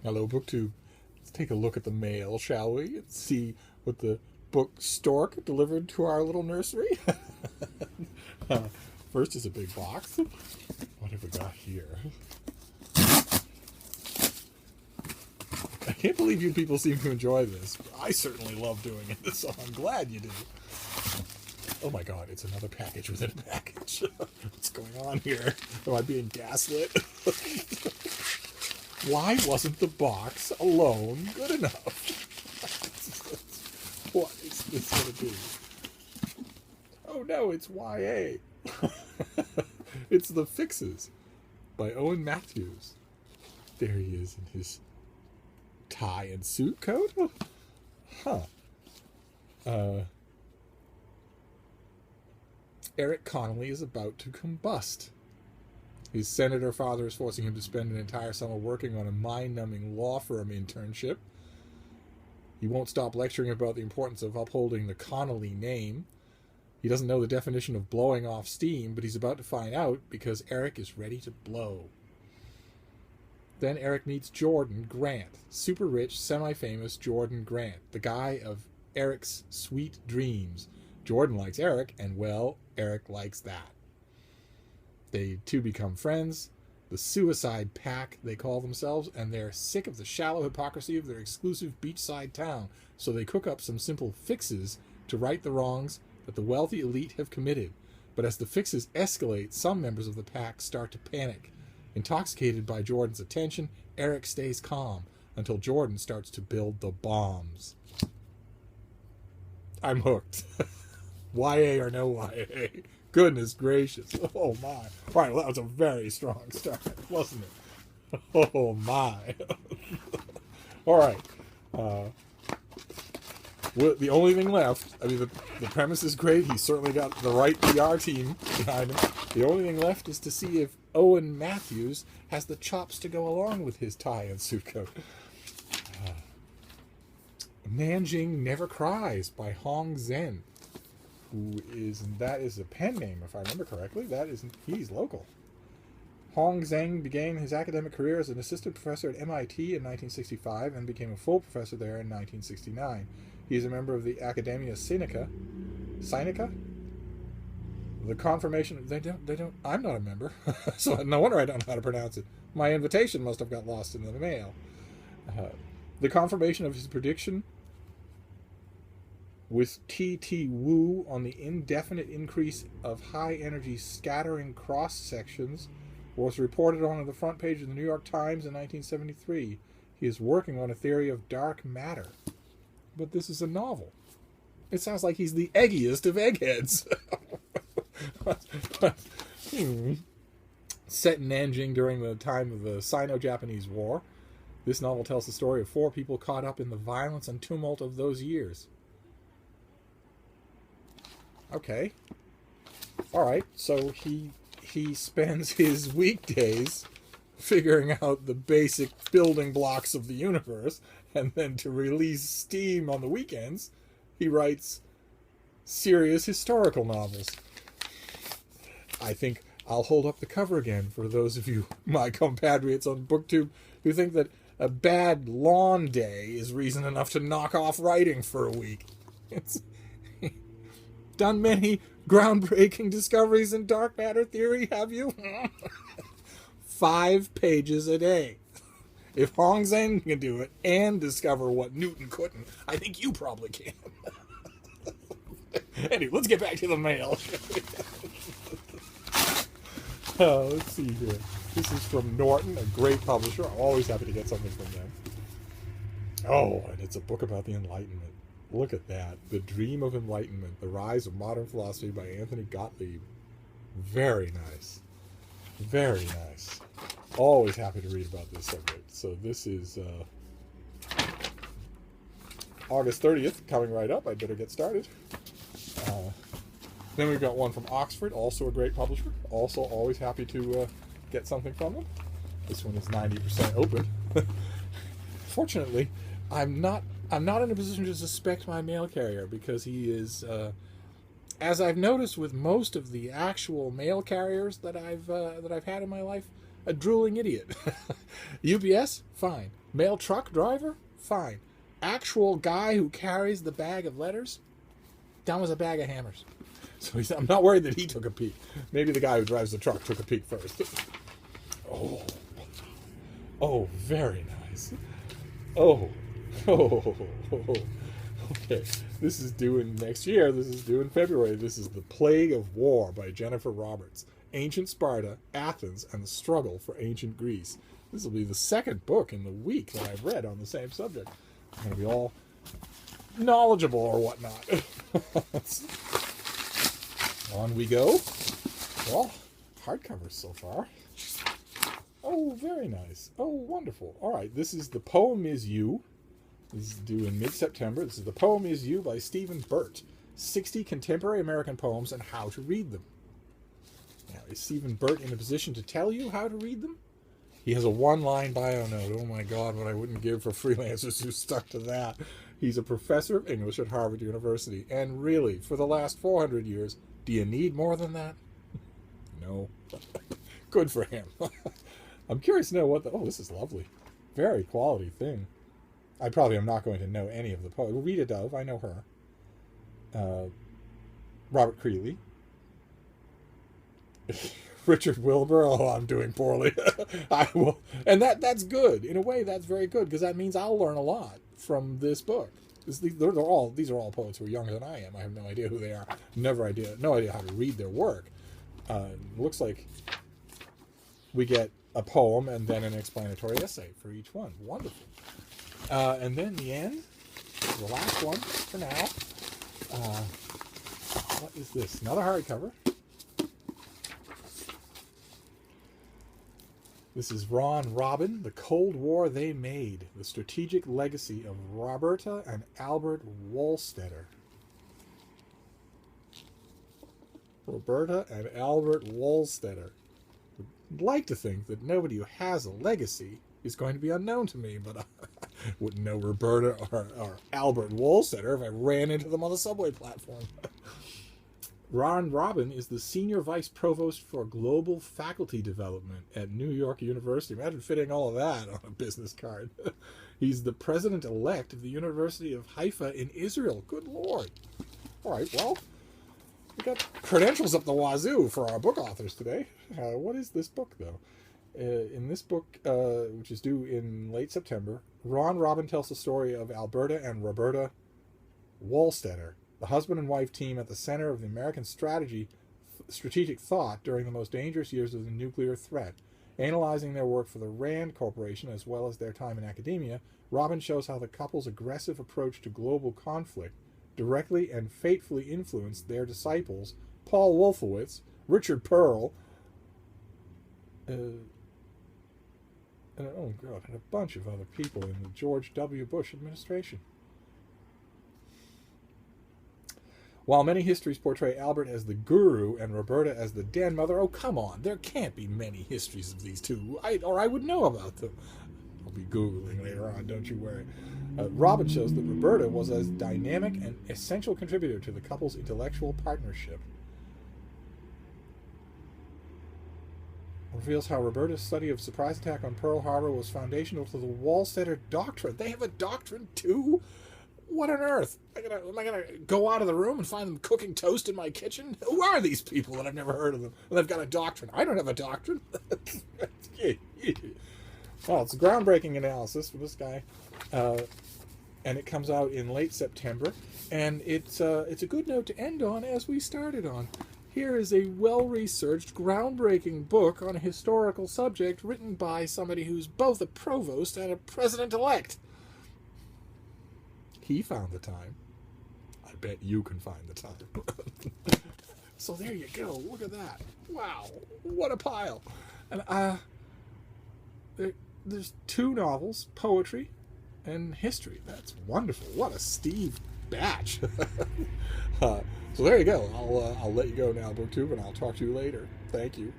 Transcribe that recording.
Hello, BookTube. Let's take a look at the mail, shall we? And see what the book stork delivered to our little nursery. uh, First is a big box. What have we got here? I can't believe you people seem to enjoy this. I certainly love doing it, so I'm glad you do. Oh my god, it's another package within a package. What's going on here? Am I being gaslit? Why wasn't the box alone good enough? What is this going to be? Oh no, it's YA. It's The Fixes by Owen Matthews. There he is in his tie and suit coat. Huh. Eric Connolly is about to combust. His senator father is forcing him to spend an entire summer working on a mind-numbing law firm internship. He won't stop lecturing about the importance of upholding the Connolly name. He doesn't know the definition of blowing off steam, but he's about to find out because Eric is ready to blow. Then Eric meets Jordan Grant, super rich, semi-famous Jordan Grant, the guy of Eric's sweet dreams. Jordan likes Eric, and well, Eric likes that. They two become friends, the Suicide Pack they call themselves, and they're sick of the shallow hypocrisy of their exclusive beachside town, so they cook up some simple fixes to right the wrongs that the wealthy elite have committed. But as the fixes escalate, some members of the pack start to panic. Intoxicated by Jordan's attention, Eric stays calm until Jordan starts to build the bombs. I'm hooked. YA or no YA. Goodness gracious. Oh my. All right, well, that was a very strong start, wasn't it? Oh my. All right. Well, the only thing left, I mean, the premise is great. He's certainly got the right PR team behind him. The only thing left is to see if Owen Matthews has the chops to go along with his tie and suit coat. Nanjing Never Cries by Hong Zhen. That is a pen name, if I remember correctly. He's local. Hong Zheng began his academic career as an assistant professor at MIT in 1965 and became a full professor there in 1969. He is a member of the Academia Sinica. Sinica? The confirmation. They don't. I'm not a member, so no wonder I don't know how to pronounce it. My invitation must have got lost in the mail. The confirmation of his prediction with T.T. Wu on the indefinite increase of high-energy scattering cross-sections was reported on the front page of the New York Times in 1973. He is working on a theory of dark matter. But this is a novel. It sounds like he's the eggiest of eggheads. Set in Nanjing during the time of the Sino-Japanese War, this novel tells the story of 4 people caught up in the violence and tumult of those years. Okay. All right. So he spends his weekdays figuring out the basic building blocks of the universe, and then to release steam on the weekends, he writes serious historical novels. I think I'll hold up the cover again for those of you, my compatriots on BookTube, who think that a bad lawn day is reason enough to knock off writing for a week. It's done many groundbreaking discoveries in dark matter theory, have you? 5 pages a day. If Hong Zheng can do it and discover what Newton couldn't, I think you probably can. Anyway, let's get back to the mail. Let's see here. This is from Norton, a great publisher. I'm always happy to get something from them. Oh, and it's a book about the Enlightenment. Look at that. The Dream of Enlightenment, The Rise of Modern Philosophy by Anthony Gottlieb. Very nice. Very nice. Always happy to read about this subject. So this is August 30th, coming right up. I'd better get started. Then we've got one from Oxford, also a great publisher. Also always happy to get something from them. This one is 90% open. Fortunately, I'm not in a position to suspect my mail carrier because he is, as I've noticed with most of the actual mail carriers that I've had in my life, A drooling idiot. UPS? Fine. Mail truck driver? Fine. Actual guy who carries the bag of letters? Down with a bag of hammers. So I'm not worried that he took a peek. Maybe the guy who drives the truck took a peek first. Oh. Oh, very nice. Oh. Oh. Okay. This is due in next year. This is due in February. This is The Plague of War by Jennifer Roberts. Ancient Sparta, Athens, and the Struggle for Ancient Greece. This will be the second book in the week that I've read on the same subject. I'm going to be all knowledgeable or whatnot. On we go. Well, hardcovers so far. Oh, very nice. Oh, wonderful. All right, this is The Poem Is You. This is due in mid-September. This is The Poem Is You by Stephen Burt. 60 Contemporary American Poems and How to Read Them. Now, is Stephen Burt in a position to tell you how to read them? He has a one-line bio note. Oh my God, what I wouldn't give for freelancers who stuck to that. He's a professor of English at Harvard University. And really, for the last 400 years, do you need more than that? No. Good for him. I'm curious to know what the... Oh, this is lovely. Very quality thing. I probably am not going to know any of the poets. Rita Dove, I know her. Robert Creeley. Richard Wilbur. Oh, I'm doing poorly. I will, and that's good. In a way, that's very good because that means I'll learn a lot from this book. These are all poets who are younger than I am. I have no idea who they are. No idea how to read their work. Looks like we get a poem and then an explanatory essay for each one. Wonderful. And then the end, the last one for now. What is this? Another hardcover. This is Ron Robin, The Cold War They Made, The Strategic Legacy of Roberta and Albert Wohlstetter. Roberta and Albert Wohlstetter. I'd like to think that nobody who has a legacy is going to be unknown to me, but I wouldn't know Roberta or Albert Wohlstetter if I ran into them on the subway platform. Ron Robin is the Senior Vice Provost for Global Faculty Development at New York University. Imagine fitting all of that on a business card. He's the president-elect of the University of Haifa in Israel. Good Lord. All right, well, we got credentials up the wazoo for our book authors today. What is this book, though? In this book, which is due in late September, Ron Robin tells the story of Alberta and Roberta Wohlstetter, the husband and wife team at the center of the American strategic thought during the most dangerous years of the nuclear threat. Analyzing their work for the RAND Corporation as well as their time in academia, Robin shows how the couple's aggressive approach to global conflict directly and fatefully influenced their disciples, Paul Wolfowitz, Richard Pearl, and a bunch of other people in the George W. Bush administration. While many histories portray Albert as the guru and Roberta as the den mother, oh, come on, there can't be many histories of these two, or I would know about them. I'll be Googling later on, don't you worry. Robin shows that Roberta was a dynamic and essential contributor to the couple's intellectual partnership. Reveals how Roberta's study of surprise attack on Pearl Harbor was foundational to the Wohlstetter doctrine. They have a doctrine, too? What on earth? Am I gonna go out of the room and find them cooking toast in my kitchen? Who are these people that I've never heard of them? And they've got a doctrine. I don't have a doctrine. Well, it's a groundbreaking analysis for this guy, and it comes out in late September. And it's a good note to end on as we started on. Here is a well-researched, groundbreaking book on a historical subject written by somebody who's both a provost and a president-elect. He found the time. I bet you can find the time. So there you go. Look at that. Wow. What a pile. And there's 2 novels, poetry and history. That's wonderful. What a Steve batch. So there you go. I'll let you go now, BookTube, and I'll talk to you later. Thank you.